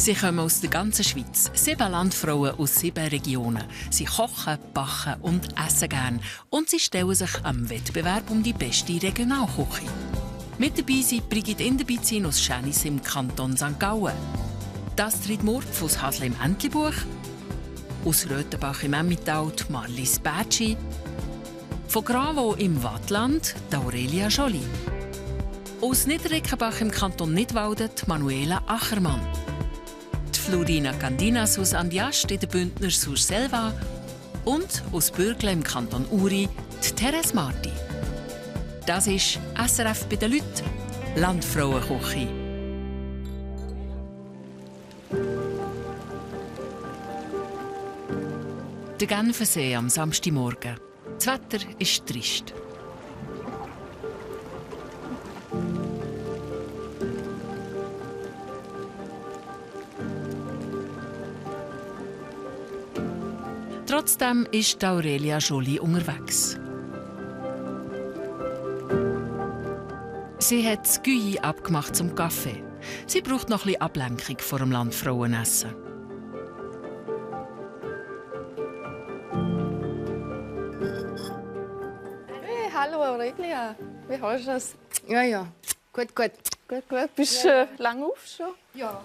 Sie kommen aus der ganzen Schweiz. 7 Landfrauen aus 7 Regionen. Sie kochen, backen und essen gern. Und sie stellen sich am Wettbewerb um die beste Regionalküche. Mit dabei sind Brigitte Inderbizin aus Schänis im Kanton St. Gallen, Astrid Murpf aus Hasle im Entlebuch, aus Röthenbach im Emmental Marlies Bertschi, von Gravaux im Waadtland Aurelia Joly, aus Niederrickenbach im Kanton Nidwalden Manuela Achermann, die Florina Candinas aus Andiast in der Bündner Surselva und aus Bürgle im Kanton Uri die Therese Marti. Das ist SRF bei den Leuten, Landfrauenküche. Der Genfersee am Samstagmorgen. Das Wetter ist trist. Trotzdem ist Aurelia Joly unterwegs. Sie hat das Güi abgemacht zum Kaffee. Sie braucht noch ein bisschen Ablenkung vor dem Landfrauenessen. Hey, hallo Aurelia. Wie hast du es? Ja. Gut. Gut. Bist du lange auf schon? Ja.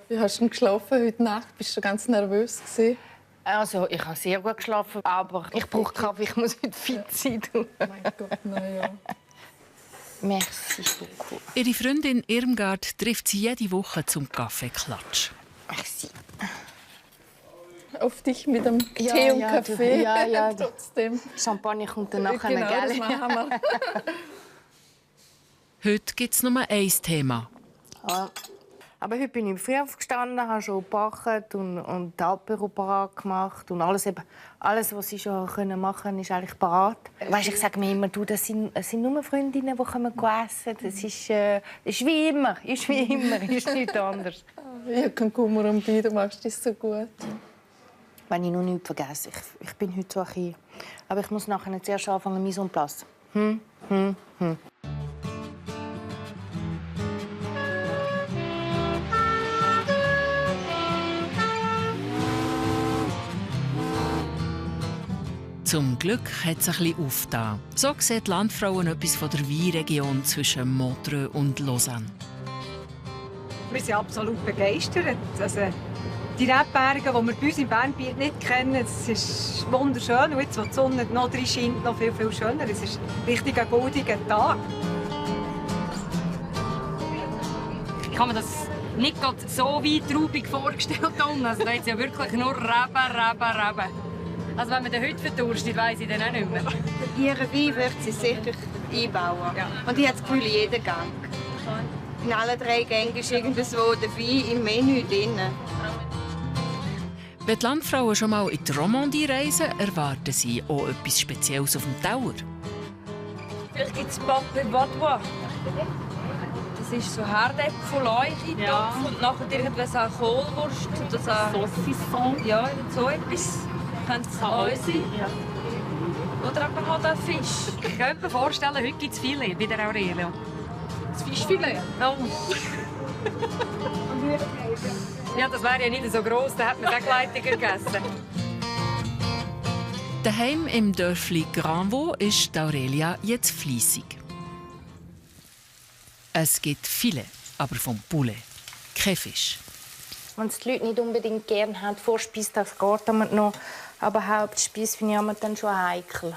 Wie hast du denn geschlafen heute Nacht? Bist du ganz nervös gewesen? Also, ich habe sehr gut geschlafen, aber ich brauche Kaffee, ich muss heute fit sein. Oh mein Gott, naja. Merci beaucoup. Ihre Freundin Irmgard trifft sie jede Woche zum Kaffeeklatsch. Merci. Auf dich mit dem Tee und Kaffee. Ja. Trotzdem. Champagner kommt dann nachher, Genau, das gell? machen wir. Heute gibt es nur ein Thema. Ja. Aber heute bin ich früh aufgestanden, habe schon gebacken und die Apéro parat gemacht. Und alles, was ich schon machen konnte, ist eigentlich parat. Weißt, ich sage mir immer, es sind nur Freundinnen, die essen können. Das ist wie immer. Ist nichts anderes. Ich habe keinen Kummer um dich, du machst es so gut. Wenn ich noch nichts vergesse. Ich bin heute so ein bisschen... Aber ich muss nachher zuerst anfangen, Mise en place. Zum Glück hat es ein bisschen aufgetan. So sieht die Landfrauen etwas von der Weinregion zwischen Montreux und Lausanne. Wir sind absolut begeistert. Also, die Rebberge, die wir bei uns im Bernbiet nicht kennen, es ist wunderschön. Und jetzt, wo die Sonne noch drin scheint, noch viel schöner. Es ist richtig ein goldiger Tag. Ich habe mir das nicht so weit traubig vorgestellt. Also, da ist ja wirklich nur Reben. Also wenn man den heute verdurstet, weiss ich dann auch nicht mehr. Ihren Wein wird sie sicher einbauen. Ja. Und ich habe das Gefühl, jeden Gang. In allen 3 Gängen ist irgendwo der Wein im Menü drin. Wenn die Landfrauen schon mal in die Romandie reisen, erwarten sie auch etwas Spezielles auf dem Teller. Vielleicht gibt es Pâte Vaudois. Das ist so Herdäpfel, Eintopf und nachher irgendwas auch Kohlwurst oder so. Saucisson. Ja, so etwas. Könnte es auch sein. Ja. Oder aber halt auch Fisch. Ich könnte mir vorstellen, heute gibt es Filet bei der Aurelia. Das Fischfilet? Oh. Ja, das wäre ja nicht so gross, da hätte man es auch gleitiger gegessen. Daheim im Dörfli Granvaux ist Aurelia jetzt fleissig. Es gibt viele, aber vom Poulet. Kein Fisch. Wenn es die Leute nicht unbedingt gerne haben, Vorspeise, das geht damit noch. Aber Hauptspeise finde ich dann schon heikel.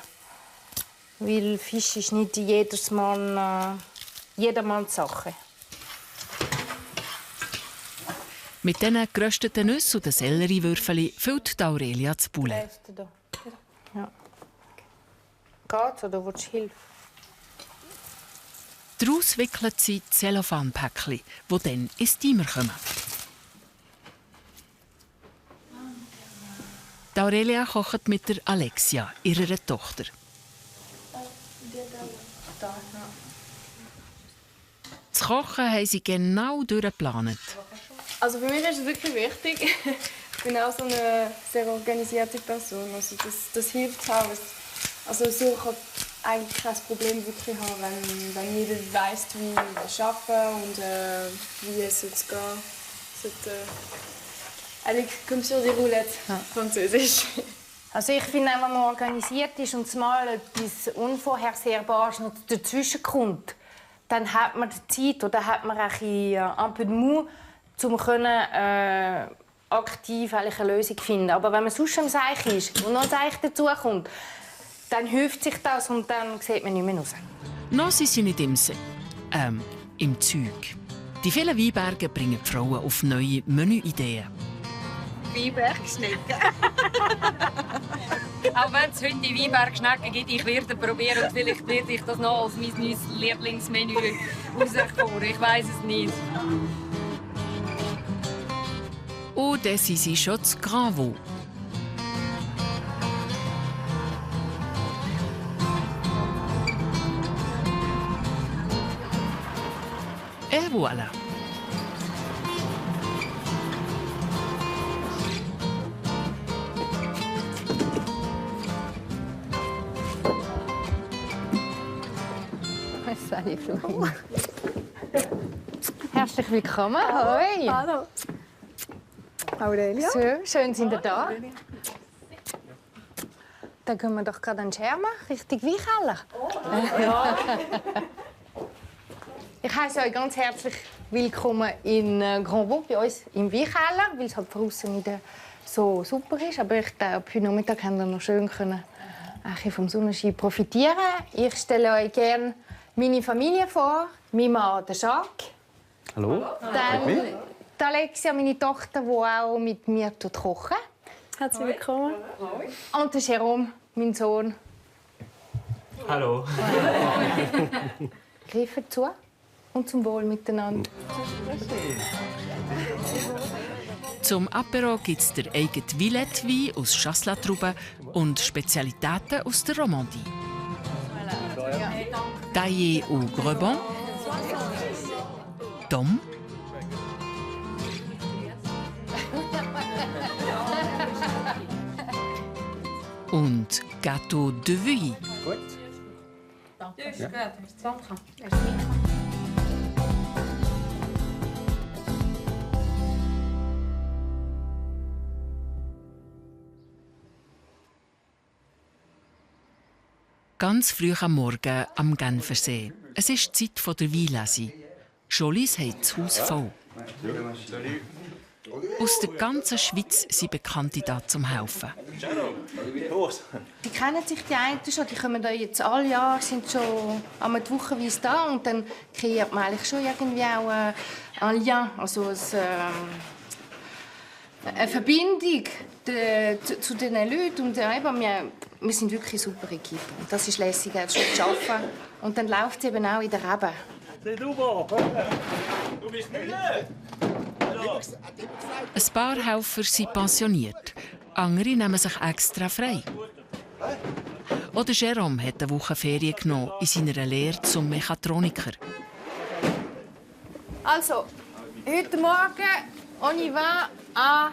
Weil Fisch ist nicht jedermanns Sache. Mit diesen gerösteten Nüssen und den Selleriewürfeln füllt Aurelia das Poulet. Ja. Geht's oder willst du Hilfe? Daraus wickelt sie Zellophanpäckchen, die dann ins Timer kommen. Die Aurelia kocht mit der Alexia, ihrer Tochter. Das Kochen haben sie genau durchgeplant. Also für mich ist es wirklich wichtig. Ich bin auch so eine sehr organisierte Person. Also das hilft auch. Also so kann ich eigentlich kein Problem wirklich haben, wenn jeder weiss, wie ich arbeite und wie es jetzt geht. Allez, comme sur des roulettes, französisch. Also ich finde, wenn man organisiert ist und mal etwas Unvorhersehbares noch dazwischen kommt, dann hat man die Zeit oder hat man ein peu de mou, um aktiv eine Lösung zu finden. Aber wenn man sonst am Seich ist und noch ein Seich dazukommt, dann hilft sich das und dann sieht man nicht mehr raus. Noch sind sie nicht im Zeug. Die vielen Weinberge bringen die Frauen auf neue Menüideen. Weinbergschnecken. Auch wenn es heute Weinbergschnecken gibt, ich werde probieren und vielleicht werde ich das noch als mein neues Lieblingsmenü rauskommen. Ich weiß es nicht. Und dann sind sie schon zu Grand Vaux. Et voilà. Salut Florine. Herzlich willkommen. Hoi. Hallo. Aurelia. So, schön sind ihr da. Dann gehen wir doch gerade an den Schermen, Richtung Weinkeller. Ja. Ich heiße euch ganz herzlich willkommen in Grand Vaux, bei uns im Weinkeller, weil es halt draußen nicht so super ist. Aber ich glaube, heute Nachmittag haben wir noch schön vom Sonnenschein profitieren. Ich stelle euch gerne meine Familie vor. Mein Mann, der Jacques. Hallo. Dann die Alexia, meine Tochter, die auch mit mir kocht. Herzlich willkommen. Und der Jérôme, mein Sohn. Hallo. Greifen zu und zum Wohl miteinander. Zum Apéro gibt es den eigenen Villette-Wein aus Chasselas-Trauben und Spezialitäten aus der Romandie. Taillé au Grebon, Tom, und Gâteau de Vuilly. Gut. Ja, ist gut. Danke. Ganz früh am Morgen am Genfersee. Es ist die Zeit der Weinlese. Jolis haben das Haus voll. Aus der ganzen Schweiz sind Bekannte da zum Helfen. Die kennen sich die einen schon, die kommen da jetzt alle Jahre, sind schon einmal die Wochenweise da und dann kreiert man eigentlich schon irgendwie auch ein Lien, also eine Verbindung zu diesen Leuten. Und eben, wir sind wirklich eine super Equipe. Das ist lässig, schon zu arbeiten. Und dann läuft es eben auch in der Rebe. Ein paar Helfer sind pensioniert, andere nehmen sich extra frei. Oder Jérôme hat eine Woche Ferien genommen in seiner Lehre zum Mechatroniker. Also, heute Morgen, on y va à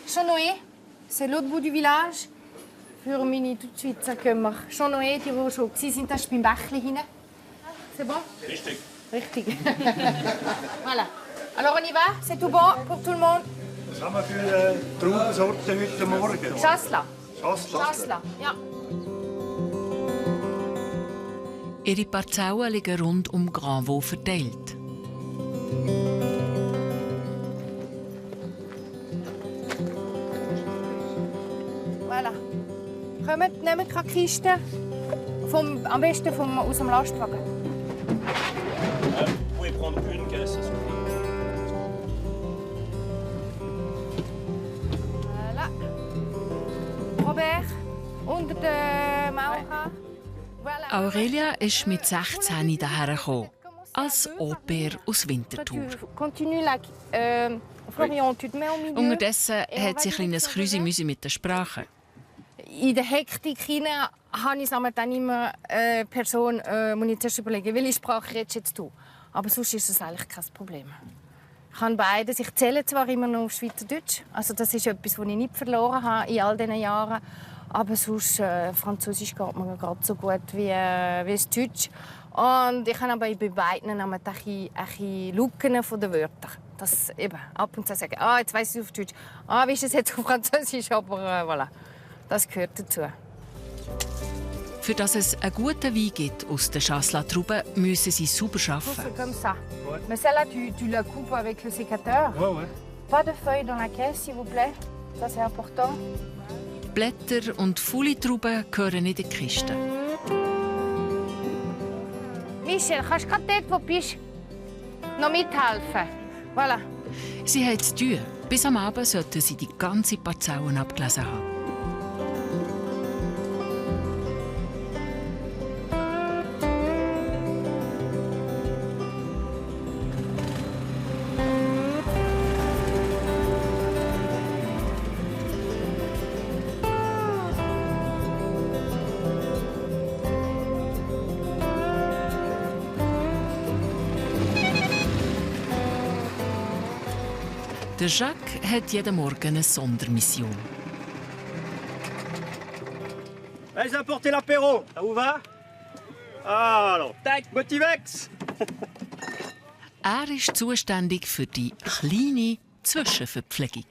Chanoé. C'est l'autre bout du village. Für meine Deutschschweizer gehen wir Chanoé, die schon waren, das ist beim Bächli hinten. C'est bon? Richtig. Richtig. Voilà. Alors on y va? C'est tout bon pour tout le monde? Was haben wir für Traubensorten heute Morgen? Chasselas. Chasselas? Ja. Ihre Parzellen liegen rund um Grand Vaux verteilt. Voilà. Kommt, nehmt keine Kiste. Am besten aus dem Lastwagen. Oui, prendre une caisse, ça suffit. Voilà. Robert, unter der Mauer. Voilà. Aurelia ist mit 16 hierher gekommen, als Au-pair aus Winterthur. Florian, tu te mets au milieu. Unterdessen hat sie ein kleines Krüsimüsi mit der Sprache. In der Hektik hinein habe ich dann immer eine Person, muss ich zuerst überlegen, welche Sprache redest jetzt du? Aber sonst ist das eigentlich kein Problem. Ich kann beides. Ich zähle zwar immer noch auf Schweizerdeutsch, also das ist etwas, das ich nicht verloren habe in all diesen Jahren. Aber sonst Französisch geht mir gerade so gut wie das Deutsch. Und ich habe aber bei beiden ein bisschen Lücken von den Wörtern. Das eben ab und zu sagen, jetzt weiss ich auf Deutsch, wie ist es jetzt auf Französisch, aber voilà, das gehört dazu. Für dass es einen guten Wein gibt aus den Chasselas-Trauben, müssen sie sauber arbeiten. Comme ça. Mais celle-là, tu la coupes avec le sécateur. Ouais. Pas de feuilles dans la caisse, s'il vous plaît. Ça, c'est important. Blätter und faule Trauben gehören in die Kiste. Michel, kannst du gerade dort, wo du bist, noch mithelfen? Voilà. Sie haben zu tun. Bis am Abend sollten sie die ganze Parzellen abgelesen haben. Der Jacques hat jeden Morgen eine Sondermission. Allez apporter l'apéro, ça vous va? Alors, tac, Motivex! Er ist zuständig für die kleine Zwischenverpflegung.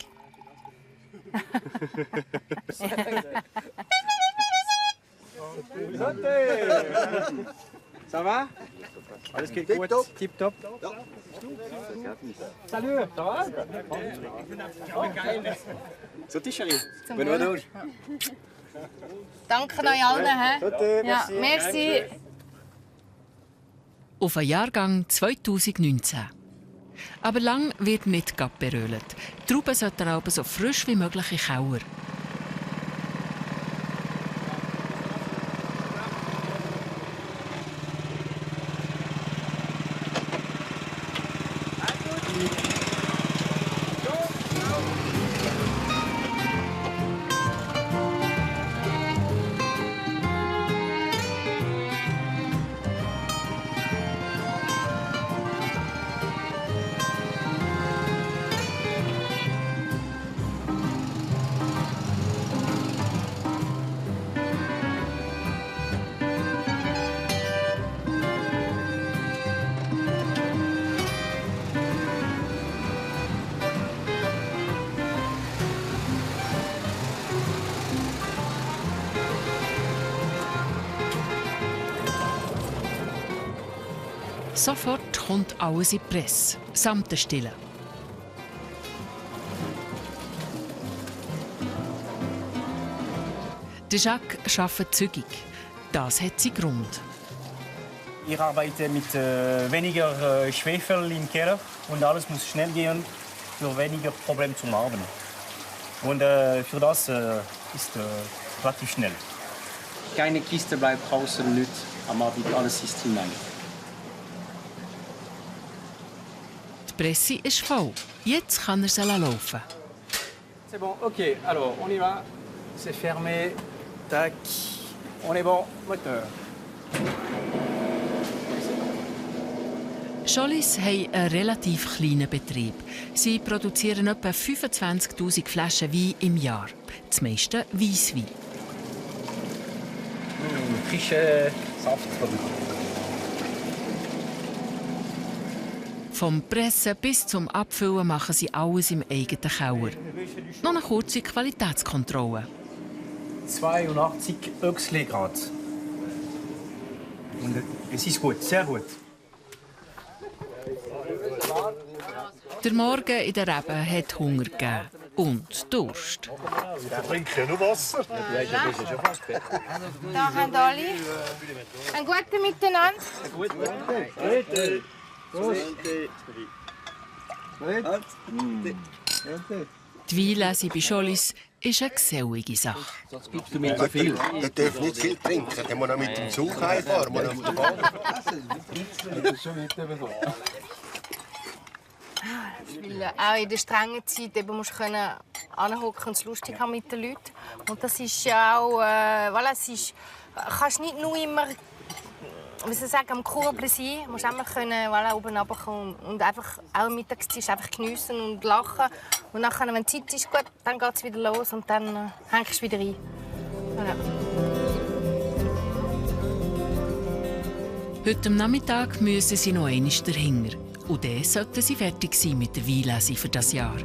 Ça va? Alles geht gut? Tipptopp. Salut, ça va? So, Tischerie. Bonne nuit. Danke euch allen. Ja, merci. Auf den Jahrgang 2019. Aber lang wird nicht berölt. Die Trauben sollten aber so frisch wie möglich in den Keller. Sofort kommt alles in die Presse, samt der Stille. Der Jacques arbeitet zügig. Das hat seinen Grund. Ich arbeite mit weniger Schwefel im Keller und alles muss schnell gehen, für weniger Probleme zum Arbeiten. Und für das ist relativ schnell. Keine Kiste bleibt draußen, nicht am Abend, alles ist hinein. Die Presse ist voll. Jetzt kann er laufen. C'est bon, ok. Alors, on y va. C'est fermé. Tac. On est bon. Moteur. Scholis haben einen relativ kleinen Betrieb. Sie produzieren etwa 25'000 Flaschen Wein im Jahr. Das meiste Weisswein. Frische Saft. Vom Pressen bis zum Abfüllen machen sie alles im eigenen Keller. Noch eine kurze Qualitätskontrolle. 82 Öxle-Grad. Und es ist gut, sehr gut. Der Morgen in der Rebe hat Hunger gegeben. Und Durst. Ich trinke ja nur Wasser. Da haben alle einen guten Miteinander. Die Weinlese bei Scholis ist eine gesellige Sache. Du mit so viel? Der darf nicht viel trinken. Der muss noch mit dem Zug heimfahren. Muss auf der Bahn. Auch in der strengen Zeit eben musst du anhocken und es lustig haben mit den Leuten. Und das ist ja auch, kannst nicht nur immer, wie soll ich sagen, am Kurbeln sein. Du musst immer oben runterkommen und einfach auch am Mittagstisch einfach geniessen und lachen. Und nachher, wenn die Zeit ist, gut, dann geht es wieder los und dann hängst du wieder rein. Voilà. Heute am Nachmittag müssen sie noch einmal dahinter. Und dann sollten sie fertig sein mit der Weinlese für das Jahr.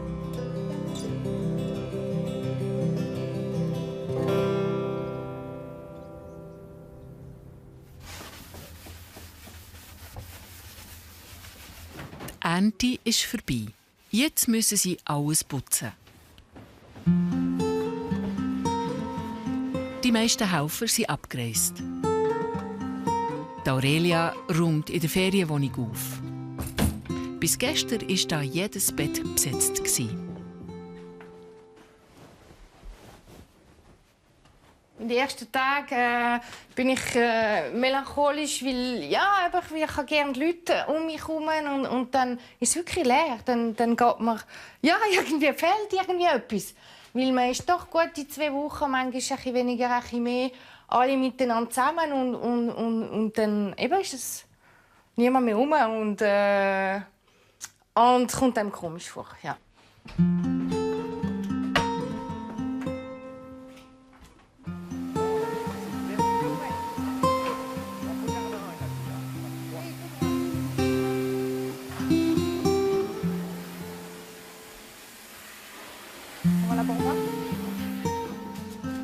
Die Ernte ist vorbei. Jetzt müssen sie alles putzen. Die meisten Helfer sind abgereist. Die Aurelia räumt in der Ferienwohnung auf. Bis gestern war da jedes Bett besetzt. In den ersten Tagen bin ich melancholisch, weil ich gerne die Leute um mich herum und dann ist es wirklich leer. Dann geht man, irgendwie fehlt irgendwie etwas. Weil man ist doch gut in 2 Wochen, manchmal ein bisschen weniger, ein bisschen mehr, alle miteinander zusammen und dann eben ist es niemand mehr rum und es kommt einem komisch vor, ja.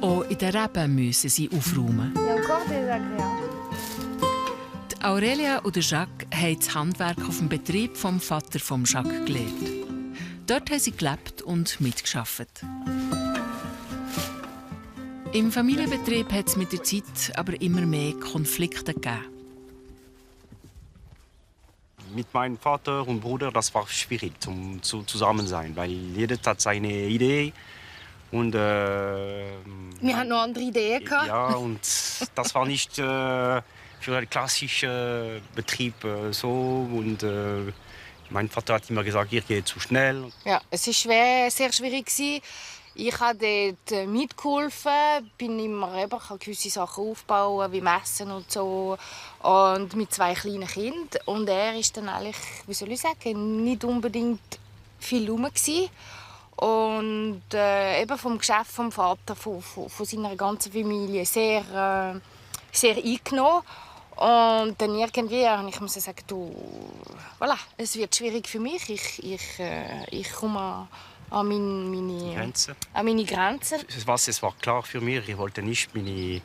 Auch in den Reben müssen sie aufräumen. Die Aurelia und Jacques haben das Handwerk auf dem Betrieb vom Vater von Jacques gelernt. Dort haben sie gelebt und mitgearbeitet. Im Familienbetrieb hat es mit der Zeit aber immer mehr Konflikte gegeben. Mit meinem Vater und Bruder, das war schwierig zusammen sein, weil jeder hat seine Idee und wir hatten noch andere Ideen gehabt. Ja, und das war nicht für einen klassischen Betrieb so und mein Vater hat immer gesagt, ich gehe zu schnell. Ja, es war sehr schwierig. Ich habe dort mitgeholfen, bin immer ich habe gewisse Sachen aufbauen, wie Messen und so. Und mit 2 kleinen Kindern. Und er ist dann eigentlich, wie soll ich sagen, nicht unbedingt viel rum gewesen. Und eben vom Geschäft vom Vater, von seiner ganzen Familie sehr, sehr eingenommen. Und dann irgendwie, ich muss sagen, voilà, es wird schwierig für mich. Ich komme an meine Grenzen. Es war klar für mich, ich wollte nicht meine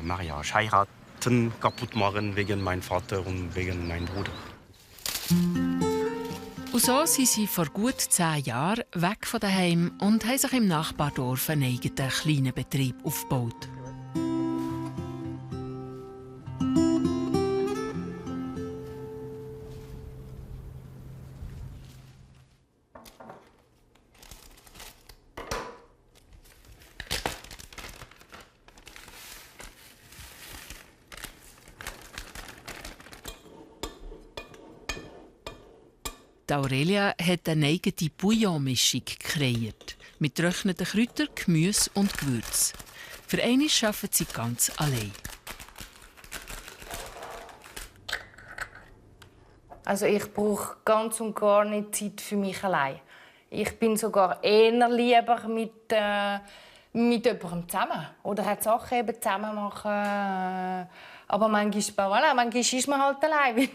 Mariage heiraten, kaputt machen wegen meinem Vater und wegen meinem Bruder. Und so sind sie vor gut 10 Jahren weg von daheim und haben sich im Nachbardorf einen eigenen kleinen Betrieb aufgebaut. Die Aurelia hat eine eigene Bouillon-Mischung kreiert. Mit getrockneten Kräutern, Gemüse und Gewürz. Für einmal arbeitet sie ganz allein. Also ich brauche ganz und gar nicht Zeit für mich allein. Ich bin sogar eher lieber mit jemandem zusammen. Oder halt Sachen eben zusammen machen. Aber manchmal ist man halt allein, weil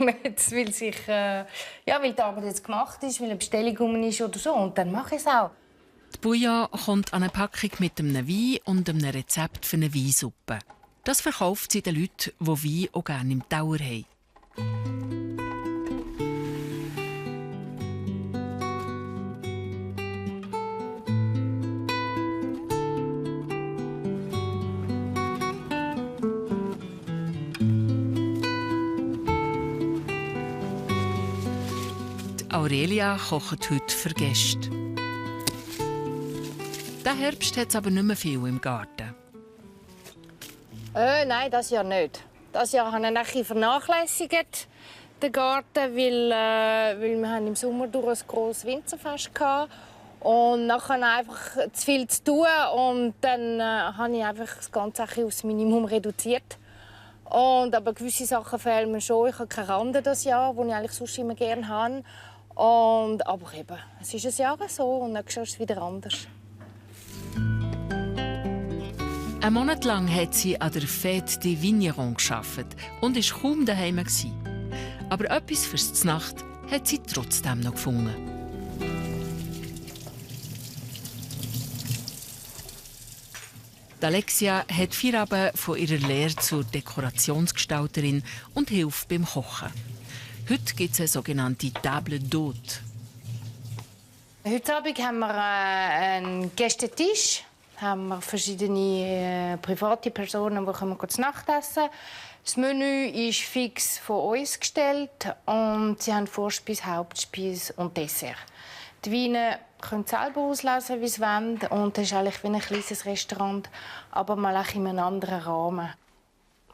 die Arbeit jetzt gemacht ist, weil eine Bestellung rum ist oder so. Und dann mache ich es auch. Die Bouillon kommt an eine Packung mit einem Wein und einem Rezept für eine Weinsuppe. Das verkauft sie den Leuten, die Wein auch gerne im Tauer haben. Aurelia kocht heute für Gäste. Diesen Herbst hat es aber nicht mehr viel im Garten. Nein, das Jahr nicht. Das Jahr habe ich ein bisschen vernachlässigt, den Garten, weil wir im Sommer durch ein grosses Winzerfest hatten. Und nachher einfach zu viel zu tun. Und dann habe ich einfach das Ganze aufs Minimum reduziert. Aber gewisse Sachen fehlen mir schon. Ich habe keine Rande das Jahr, die ich eigentlich sonst immer gerne habe. Aber eben, es ist ein Jahr so und nächstes Jahr ist es wieder anders. Einen Monat lang hat sie an der Fête des Vignerons gearbeitet und war kaum daheim. Aber etwas fürs Znacht hat sie trotzdem noch gefunden. Alexia hat 4 Abende von ihrer Lehre zur Dekorationsgestalterin und hilft beim Kochen. Heute gibt es eine sogenannte Table d'hôte. Heute Abend haben wir einen Gästetisch. Haben wir verschiedene private Personen, die zu Nacht essen können. Das Menü ist fix von uns gestellt und sie haben Vorspeise, Hauptspeise und Dessert. Die Weine können selber auslesen, wie sie wollen. Und das ist eigentlich wie ein kleines Restaurant, aber mal auch in einem anderen Rahmen.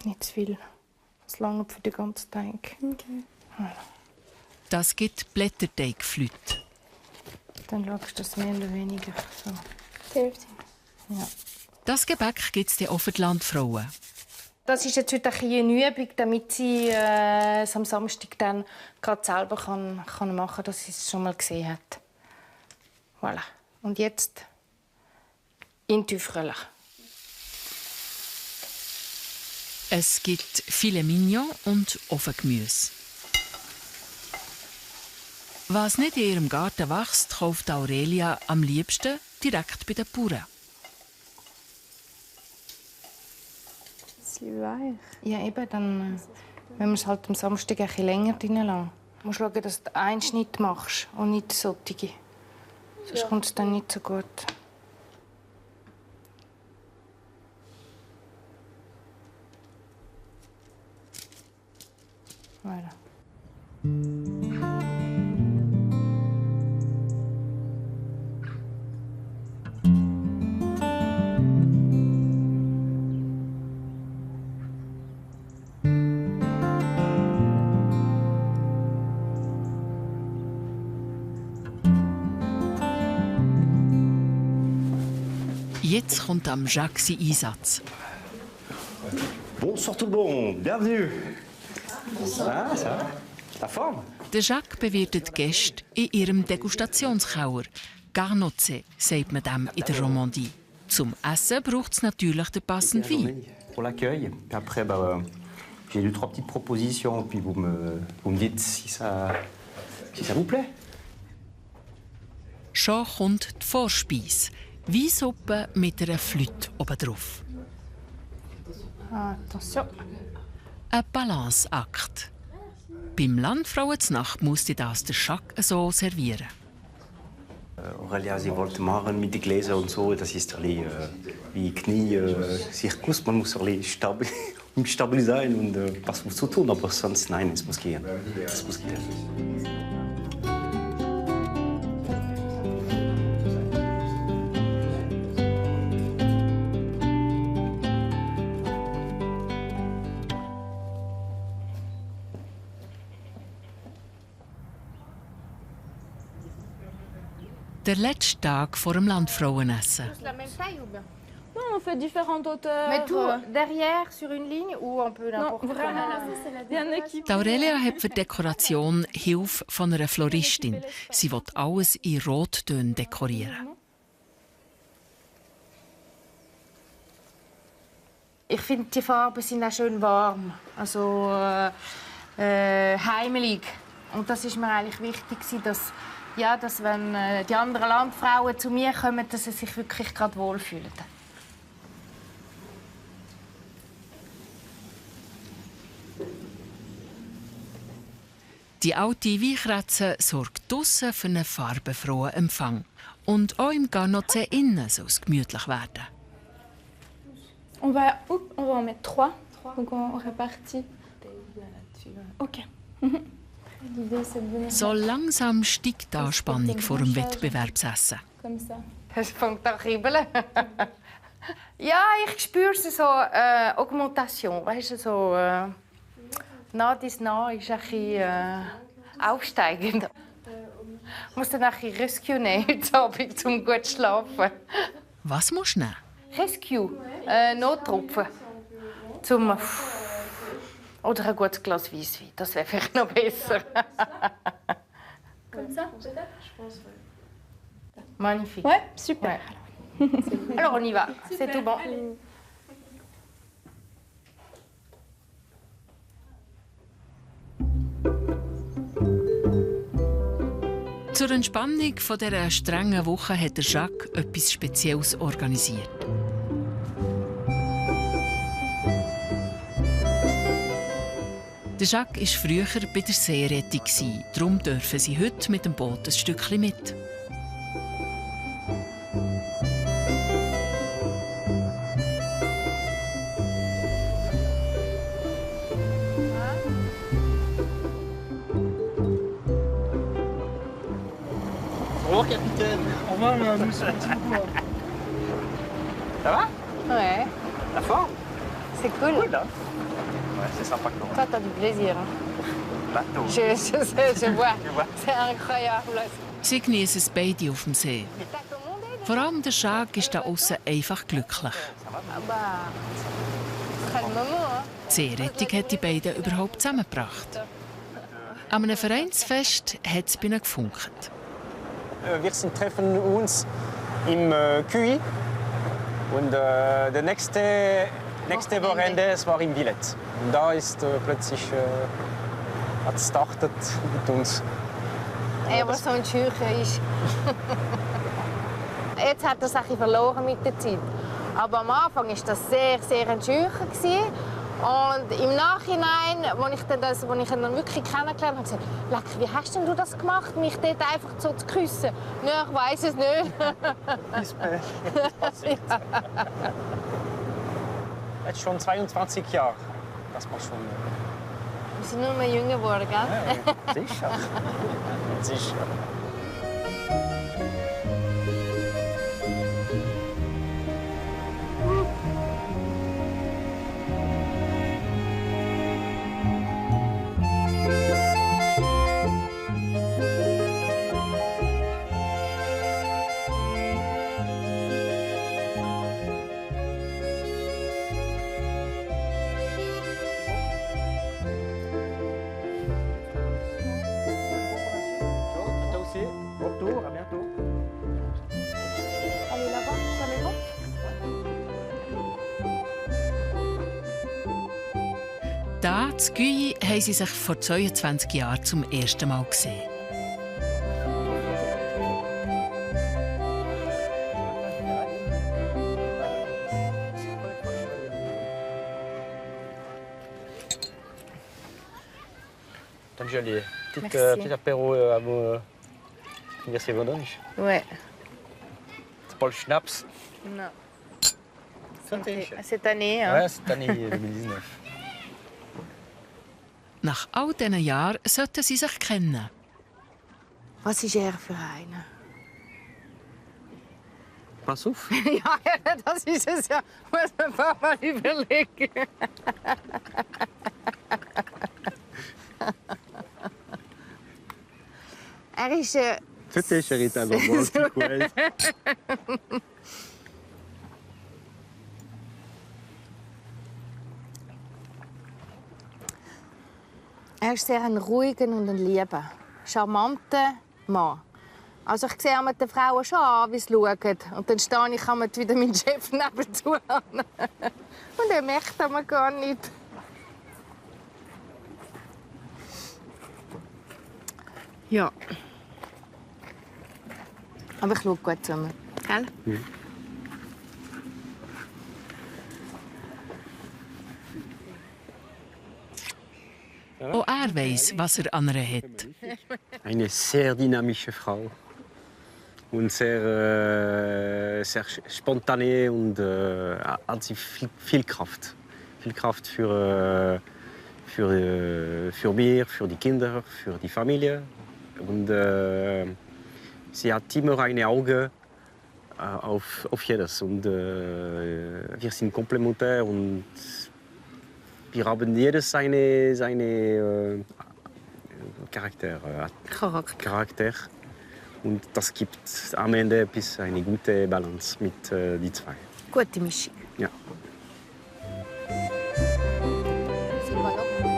Nicht zu viel. Das lange für den ganzen Tag. Okay. Das gibt Blätterteigflüte. Dann schaust du das mehr oder weniger so. Die Hälfte. Ja. Das Gebäck gibt es auch für die Landfrauen. Das ist jetzt heute eine Übung, damit sie es am Samstag dann gerade selber kann machen kann, dass sie es schon mal gesehen hat. Voilà. Und jetzt in die Fröhlich. Es gibt Filet Mignon und Ofengemüse. Was nicht in ihrem Garten wächst, kauft Aurelia am liebsten direkt bei den Bauern. Sie weich. Ja, eben, dann, wenn wir es halt am Samstag ein bisschen länger drin lassen. Du musst schauen, dass du einen Schnitt machst und nicht solche. Sonst kommt es dann nicht so gut. Voilà. Jetzt kommt am Jacques sein Einsatz. Bonsoir tout le monde, bienvenue. Ah, ça va? La forme? Der Jacques bewirtet die Gäste in ihrem Degustationskeller. Garnotze, sagt man dem in der Romandie. Zum Essen braucht es natürlich den passenden Wein. Pour l'accueil. Après, j'ai 2, 3 petites propositions, puis vous me dites si ça vous plaît. Schon kommt die Vorspeise. Weissuppe mit einer Flûte obendrauf. Attention. Ein Balanceakt. Beim Landfrauenznacht musste das der Jacques so servieren. Aurelia, sie wollte machen mit den Gläsern und so. Das ist wie Knie, Zirkus. Man muss stabil sein und was zu tun, aber sonst nein, es muss gehen. Es muss gehen. Der letzte Tag vor dem Landfrauenessen. Non, on fait différentes hauteurs. Mais tout derrière, sur une ligne, ou on peut n'importe quoi? Die Aurelia hat für die Dekoration Hilfe von einer Floristin. Sie will alles in Rottönen dekorieren. Ich finde, die Farben sind auch schön warm, also heimelig. Und das ist mir eigentlich wichtig, dass wenn die anderen Landfrauen zu mir kommen, dass sie sich wirklich gerade wohlfühlen. Die alte Weichratze sorgt draussen für einen farbenfrohen Empfang. Und auch im Garnotze innen soll es gemütlich werden. On va en mettre 3. Donc on répartit. OK. So langsam steigt die Anspannung vor dem Wettbewerbsessen. Es fängt an zu kribbeln. Ja, ich spüre so Augmentation. Weißt du, so nah bis nah ist ein bisschen aufsteigend. Ich muss dann ein bisschen Rescue nehmen heute Abend, um gut zu schlafen. Was musst du nehmen? Rescue, Nottropfen. Oder ein gutes Glas Weisswein, das wäre vielleicht noch besser. Comme ça, peut-être? Je pense, Magnifique. Ouais, super. Ouais. Alors on y va, c'est tout bon. Zur Entspannung von dieser strengen Woche hat der Jacques etwas Spezielles organisiert. Der Jacques war früher bei der Seerettung. Darum dürfen sie heute mit dem Boot ein Stückchen mit. Bonjour, capitaine. Au revoir, monsieur. Ça va? Ouais, La forme? c'est cool. Cool, hein? Ouais, c'est sympa quand même. Toi, t'as du plaisir. Hein? Bateau. Je sais, je vois. C'est incroyable. Sie genießen es beide auf dem See. Vor allem der Jacques ist da außen einfach glücklich. Die Seerettung hat die beiden überhaupt zusammengebracht. An einem Vereinsfest hat es bei ihnen gefunkt. Wir treffen uns im QI und der nächste Wochenende war im Villette. Und da ist plötzlich hat es gestartet mit uns. Ey, was so ein Schücher ist. Jetzt hat er es verloren mit der Zeit. Aber am Anfang war das sehr ein Schücher. Und im Nachhinein, als ich ihn dann wirklich kennengelernt habe, habe ich gesagt, Leck, wie hast denn du das gemacht, mich dort einfach so zu küssen? Nein, ich weiss es nicht. Jetzt schon 22 Jahre. Das war schon. Wir sind nur mehr jünger geworden, gell? Ja, sicher. Sicher. Retour, à bientôt. Allez, là-bas, sur les bancs. Da, in Guyi, haben sie sich vor 22 Jahren zum ersten Mal gesehen. T'as déjà les petit apéro avant finir ses vendanges? Ouais. C'est pas le Schnaps? Non. Santé. Cette année, hein? Ouais, cette année 2019. Nach all diesen Jahren sollten sie sich kennen. Was ist er für einer? Pass auf. Ja, das ist es ja. Muss man ein paar Mal überlegen. Er ist... C'était charitablement cool. Er ist sehr ein ruhiger und ein lieber, charmanter Mann. Also ich sehe immer die Frauen schon an, wie sie schauen. Und dann stehe ich immer wieder meinen Chef nebenzu an. Und er merkt das gar nicht. Ja. Aber ich schaue gut zu mir. Gell? Mhm. Auch er weiss, was er an ihr hat. Eine sehr dynamische Frau. Und sehr spontan und hat sie viel Kraft. Viel Kraft für mir, für die Kinder, für die Familie. Und sie hat immer ein Auge auf jedes. Und wir sind komplementär und wir haben jedes seine Charakter. Und das gibt am Ende eine gute Balance mit die zwei. Gute Mischung. Ja.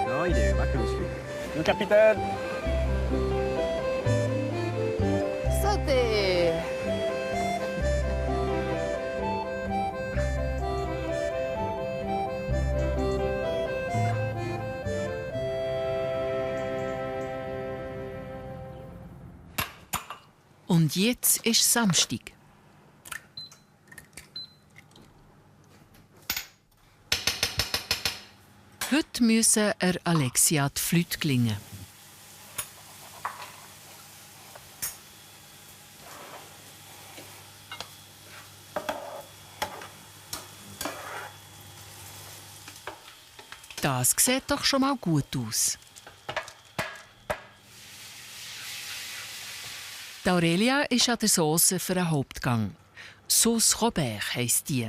Non, il est magnifique. Le capitaine. Sautez. Und jetzt ist Samstag. Heute müssen Alexia die Flöte klingen. Das sieht doch schon mal gut aus. Die Aurelia ist an der Sauce für einen Hauptgang. Sauce Robert heisst die.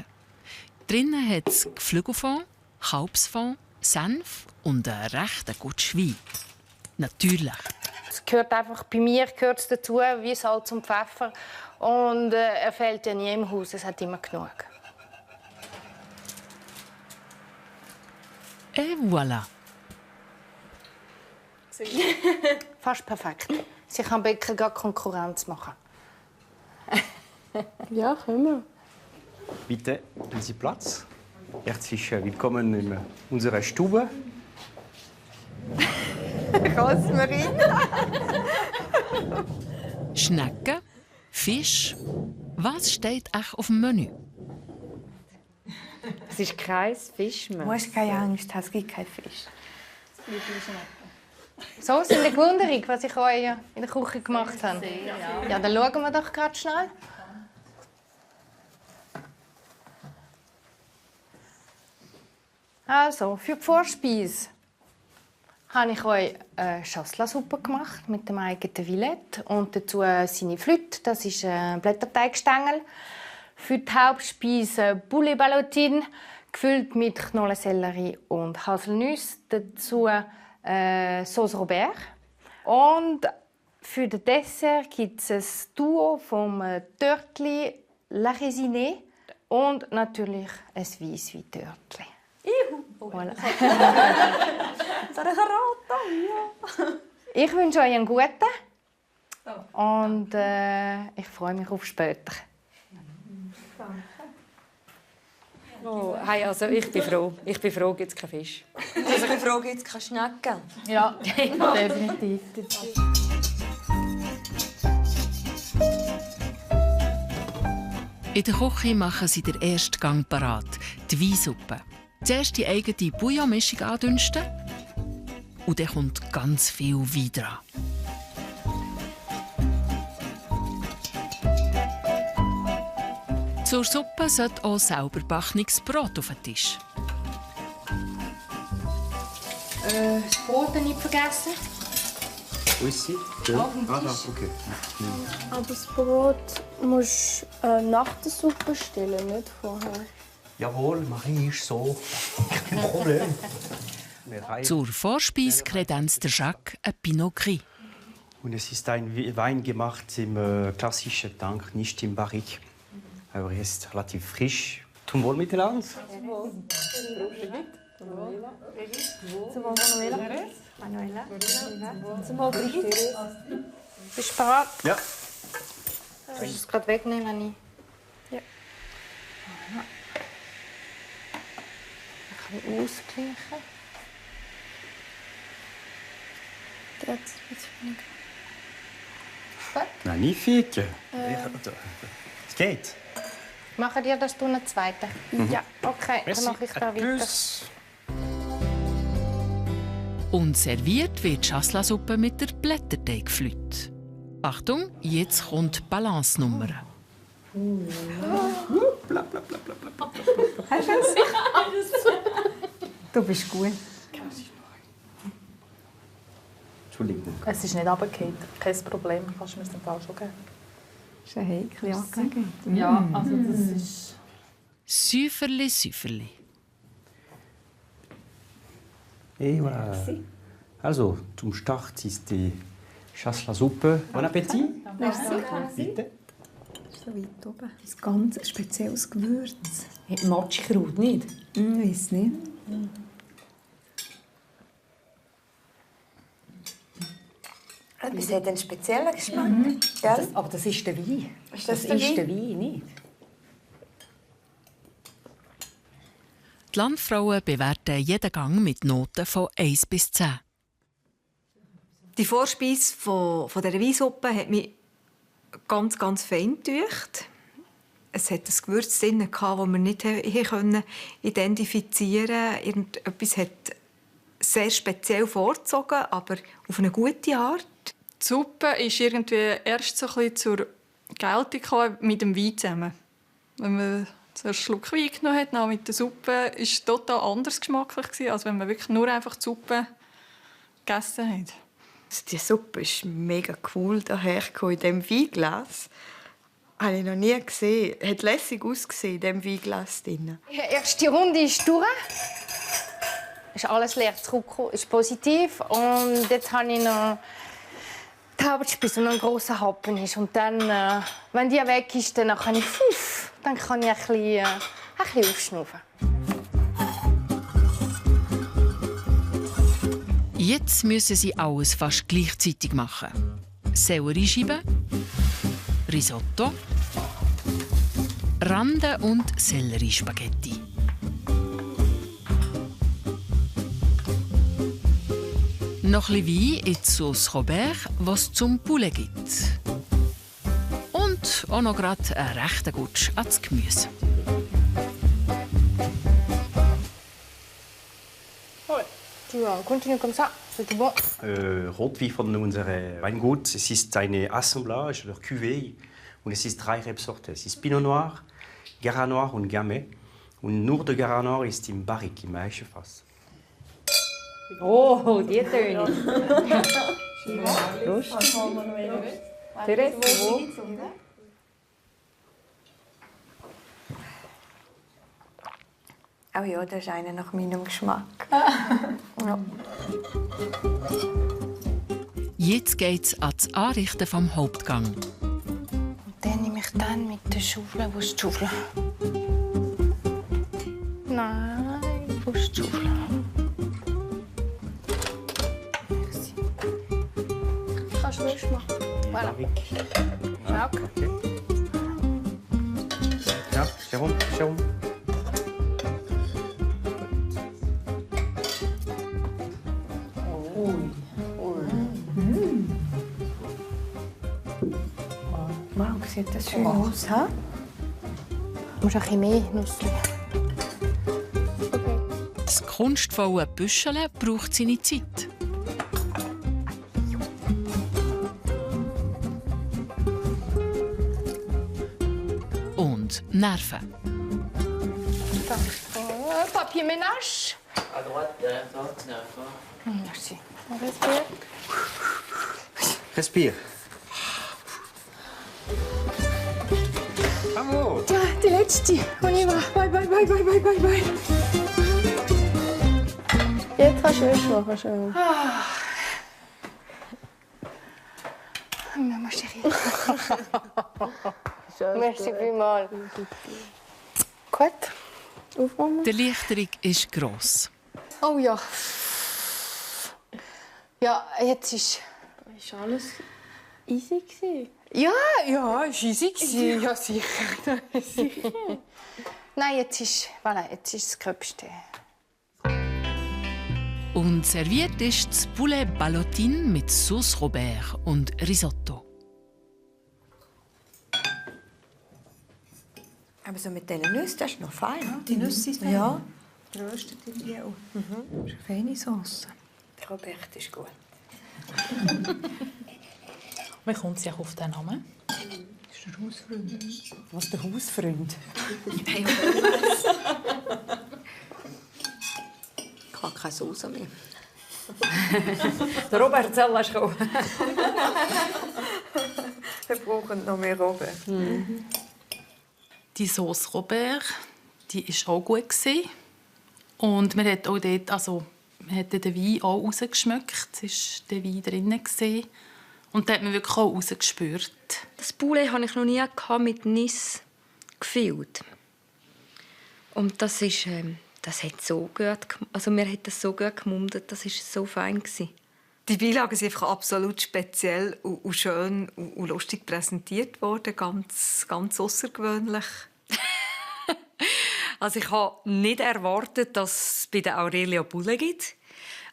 Drinnen hat es Geflügelfond, Kalbsfond, Senf und ein recht gutes Wein. Natürlich. Es gehört einfach, bei mir gehört es dazu, wie Salz und Pfeffer. Und er fehlt ja nie im Haus, es hat immer genug. Et voilà. Fast perfekt. Sie kann Bäcker gar Konkurrenz machen. Ja, können wir. Bitte, nehmen Sie Platz. Herzlich willkommen in unserer Stube. Rosmarin. Schnecken, Fisch. Was steht echt auf dem Menü? Es ist kein Fischmehl. Du musst keine Angst haben, es gibt keinen Fisch. So ist eine Gewunderung, was ich euch in der Küche gemacht habe. Ja, dann schauen wir doch gerade schnell. Also, für die Vorspeise habe ich euch eine Chasselas-Suppe gemacht mit dem eigenen Villet und dazu seine Flöte, das ist ein Blätterteigstängel. Für die Hauptspeise Poulet Ballotine, gefüllt mit Knollensellerie und Haselnüsse. Dazu Sauce Robert. Und für das Dessert gibt es ein Duo vom Törtli La Résinée und natürlich ein Weisswein-Törtli. Voilà. Ich wünsche euch einen guten und ich freue mich auf später. Oh, hey, also ich bin froh. Ich bin froh, gibt es keinen Fisch. Ich bin froh, gibt es keine Schnecken. Ja, definitiv. In der Küche machen sie den ersten Gang parat, die Weissuppe. Zuerst die eigene Bouillon-Mischung andünsten und dann kommt ganz viel Wein dran. Zur Suppe sollte auch selber gebackenes Brot auf den Tisch. Das Brot nicht vergessen. Wo ist sie? Auf dem Ah, da, Tisch. okay. Aber das Brot musst du nach der Suppe stellen, nicht vorher. Jawohl, Marie ist so. Kein Problem. Zur Vorspeise kredenzt der Jacques ein Pinot Gris. Und es ist ein Wein gemacht im klassischen Tank, nicht im Barrique. Aber er ist relativ frisch. Zum Wohl miteinander. Zum Wohl, Manuela. Zum Wohl, Brigitte. Bist du bereit? Ja. Willst du es gerade wegnehmen, Anni? Ja. Ein bisschen ausgleichen. Jetzt bin ich. Magnifique. Es geht. Machen dir das einen zweiten? Ja. Okay, Merci. dann mache ich da weiter. Und serviert wird die Chasselas-Suppe mit der Blätterteigflöte. Achtung, jetzt kommt die Balance-Nummer. Hast du es? Du bist gut. Entschuldigung. Es ist nicht runtergefallen. Kein Problem. Kannst du mir den Fall schon geben? Das ist ein heikle Angelegenheit. Ja, also das ist... Süferli, Süferli. Et voilà. Also, zum Start ist die Chasselas-Suppe. Bon Appetit. Merci. Bitte. So weit oben. Ein ganz spezielles Gewürz. Matschkraut, nicht? Ich weiß nicht. Das hat einen speziellen Geschmack. Aber das ist der Wein. Ist das der Wein? der Wein, nicht? Die Landfrauen bewerten jeden Gang mit Noten von 1 bis 10. Die Vorspeise von dieser Weissuppe hat mich ganz, ganz fein getücht. Es hat ein Gewürz drin, das wir nicht identifizieren konnten. Irgendetwas hat sehr speziell vorgezogen, aber auf eine gute Art. Die Suppe ist irgendwie erst so ein bisschen zur Geltung gekommen mit dem Wein zusammen. Wenn man zuerst einen Schluck Wein genommen hat, dann mit der Suppe, war es total anders geschmacklich, als wenn man wirklich nur einfach die Suppe gegessen hat. Die Suppe ist mega cool dahergekommen in diesem Weinglas. Das habe ich noch nie gesehen. Es hat lässig ausgesehen in diesem Weinglas. Die erste Runde ist durch. Ist alles leer zurückgekommen, ist positiv. Und jetzt habe ich noch die Hauptspitze, die noch ein grosser Happen ist. Und dann, wenn die weg ist, dann kann ich ein bisschen aufschnaufen. Jetzt müssen sie alles fast gleichzeitig machen. Selleriescheiben, Risotto, Rande- und Sellerie-Spaghetti. Noch ein bisschen Wein in die Sauce Robert, was es zum Poulet gibt. Und auch noch gerade einen rechten Gutsch ans Gemüse. Continue comme ça, c'est bon. Rotwein von unserem Weingut. Es ist eine Assemblage oder Cuvée und es ist 3 Rebsorten. Es ist Pinot Noir, Garra Noir und Gamay. Und nur der Garra Noir ist im Barrique, im Eichenfass. Oh, die Töne. Lust. Oh ja, das ist einer nach meinem Geschmack. Ja. Jetzt geht's ans Anrichten vom Hauptgang. Und dann nehme ich dann mit der Schaufel. Wo ist die Schaufel? Nein, wo ist die Schaufel? Merci. Kannst du Wäsche machen? Voilà. Ja, okay. Ja, Jérôme. Wow, sieht das schön aus, ha? Du musst ein bisschen mehr Nuss. Das kunstvolle Büscheln braucht seine Zeit. Und Nerven. Papier ménage. À droite, derrière toi, derrière toi. Merci. On respire. Respire. Bravo! Tiens, die letzte. On y va. Bye, bye, bye, bye, bye, bye, bye. Jetzt kannst du Wäsche machen, schön. Maman chérie. Merci vielmals. Gut. Aufräumen. Die Erleichterung ist gross. Oh ja. Ja, jetzt ist... Ist alles easy gewesen? Ja, es war easy. Ja, sicher. Nein, jetzt ist das Gröbste. Und serviert ist das Poulet Ballotine mit Sauce Robert und Risotto. Aber so mit diesen Nüssen, das ist noch fein. Ja, die Nüsse sind fein. Ja. Geröstet in die auch. Das ist eine feine Sauce. Der Robert ist gut. Wie kommt sie auch auf den Namen? Das ist der Hausfreund. Was, der Hausfreund? Nein, ich habe keine Sauce mehr. Der Robert Zell ist gekommen. Wir brauchen noch mehr Robert. Die Sauce Robert, die war auch gut. Und man hat auch dort, man hat den Wein auch rausgeschmeckt. Es war der Wein drin. Und da hat man wirklich auch rausgespürt. Das Poulet hatte ich noch nie mit Nis gefüllt. Und das hat so gut, mir hat das so gut gemundet, das war so fein. Die Beilagen sind einfach absolut speziell und schön und lustig präsentiert worden, ganz außergewöhnlich. Also ich habe nicht erwartet, dass es bei der Aurelia Poulet gibt.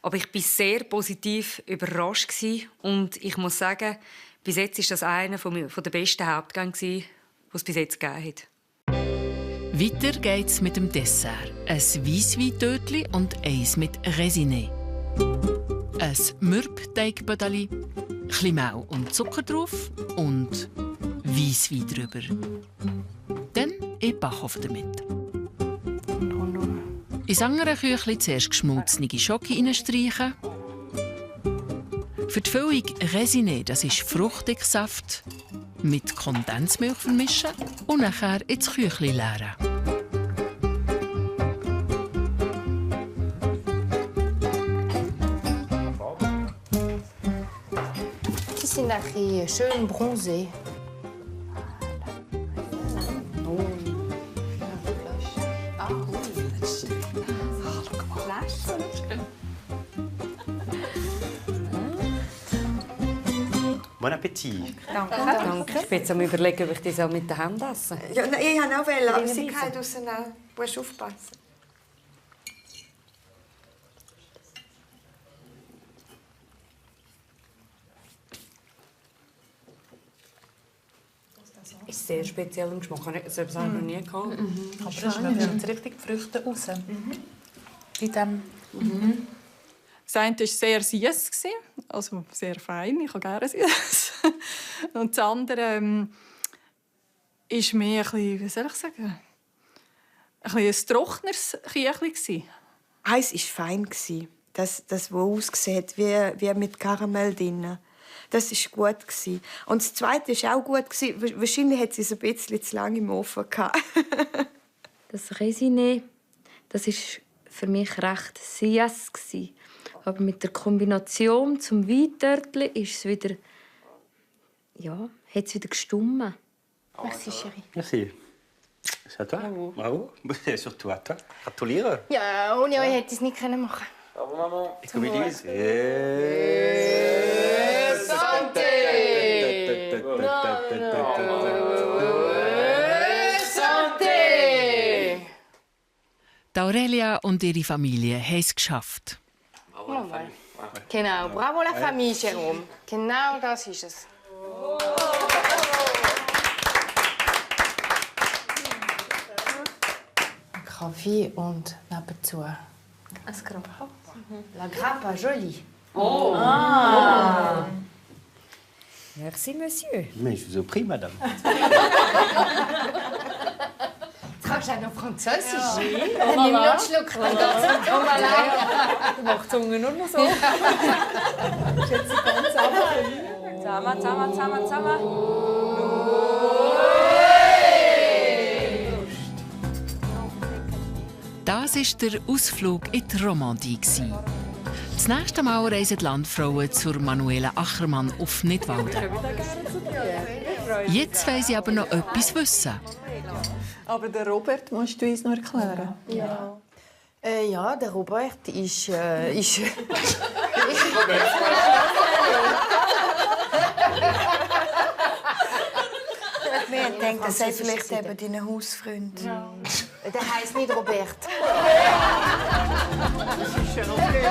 Aber ich war sehr positiv überrascht. Und ich muss sagen, Bis jetzt war das einer der besten Hauptgänge, die es bis jetzt gegeben hat. Weiter geht's mit dem Dessert. Ein Weissweintörtli und eins mit Resiné. Ein Mürbeteigpödeli, bisschen Mehl und Zucker drauf und Weisswein drüber. Dann in den Backofen damit. Ins andere Küchli zuerst geschmolzene Schoki hineinstreichen. Für die Füllung Resiné, das ist Fruchtigsaft, mit Kondensmilch vermischen und nachher ins Küchli leeren. Die sind ein bisschen schön bronzé. Bon Appetit. Danke. Ich bin jetzt am Überlegen, ob ich das auch mit den Händen esse. Ja, nein, ich habe auch wollen, aber sie kann draussen auch. Du musst aufpassen. Ist sehr speziell im Geschmack. Ich habe es noch nie gehabt. Aber das schmeckt jetzt richtig die Früchte raus. In dem. Das eine war sehr süß, also sehr fein. Ich habe gerne süß. Und das andere ist mehr ein bisschen, wie soll ich sagen, ein trockeneres Küchli. Eins war fein. Das aussieht wie mit Karamell drin. Das war gut. Und das Zweite war auch gut. Wahrscheinlich hat sie es ein bisschen zu lange im Ofen gehabt. Das Resiné, das war für mich recht süß. Aber mit der Kombination zum Weintörtli ist es wieder, ja, hat es wieder gestummen. Merci, chérie. Merci. C'est à toi. Bravo. Surtout à toi. Gratuliere. Ja, ohne euch hätte ich es nicht machen können. Bravo, Maman. Et comme ils disent... Santé! Santé! Aurelia und ihre Familie haben es geschafft. Genau, bravo la famille, Jérôme. Genau das ist es. Kaffee und nebenzu. Ein Grappa. La grappa, jolie. Oh! Ah. Merci, Monsieur. Mais je vous en prie, Madame. Kannst du auch noch Französisch? Ja. Dann nimm noch einen Schluck. Dann geht's nicht. Du machst die Zunge nur noch so. Das ist jetzt ganz Zusammen, zusammen, zusammen, zusammen. Das war der Ausflug in die Romandie. Das nächste Mal reisen die Landfrauen zur Manuela Achermann auf Nidwalden. Jetzt wollen sie aber noch etwas wissen. Aber der Robert musst du uns noch erklären. Ja. Ja, der Robert ist Wir haben gedacht, das sei vielleicht eben dein Hausfreund. Ja. Der heisst nicht Robert. Das ist schon okay.